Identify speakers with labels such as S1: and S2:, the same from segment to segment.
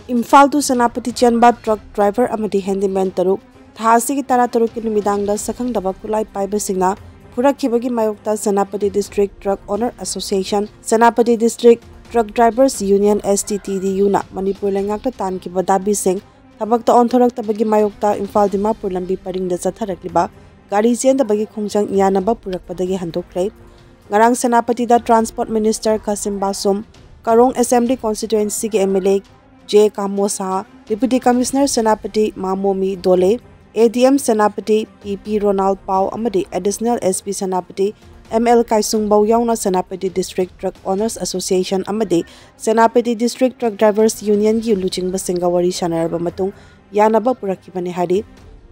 S1: Imphal to सेनापति Chamba truck driver अमदी handyman तरुक थासी की तरा तरुक की निमिदांगदा सखंगदबा खुलाई पाइबसिंगना फुरक्खिबगी मायोक्ता सेनापति डिस्ट्रिक्ट ट्रक ओनर एसोसिएशन सेनापति district truck drivers union STTDU ना मणिपुर लेंगाक्ता तानखिबा दाबीसिंग थबक्ता ओंथोरक्तबगी मायोक्ता इम्फाल दिमापुर लंबी परिंगदा चथरक्लिबा गाड़ी चेंदबगी खोंथांग यानाबा पुरक्पदगी हंदोखरे ngarang सेनापति दा transport minister Kasim Basum Karong assembly constituency के MLA J Kamosa deputy commissioner Senapati मामोमी दोले ADM सेनापति PP रोनाल्ड पाउ अमदी एडिशनल SP सेनापति ML काइसुंगबाउ याउना Senapati district truck owners association अमदी Senapati district truck drivers union की लुचिंग सिंगा वरी सानरबा मतुंग यानाबा पुरक्खिबने हारी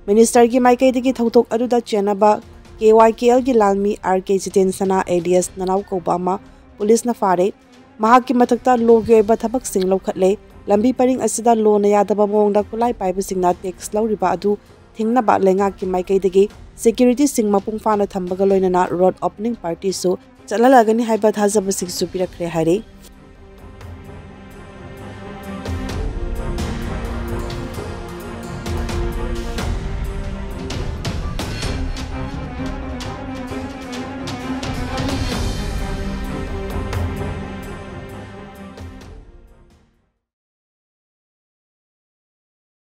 S1: मिनिस्टर की माइकैदगी थौथोक अदुदा चेनाबा KYKL की लालमी RK जितेन सना ADS ननाव कोबामा पुलिस न फारे महाक की मथक्ता लोग योइबा थबक सिंग लौखटले लंबी परिंग असिदा लोन यादबा मोंगदा खुलाई पाइबसिंगना टैक्स लौरिबा अदु थिंगनाबा लेंगा की माइकैदगी सिक्योरिटी सिंग मपुंग फाना थंबगा लोइनना रोड ओपनिंग पार्टी सो चललागनी हाइबा थाजबसिंग सुपिरखरे हारे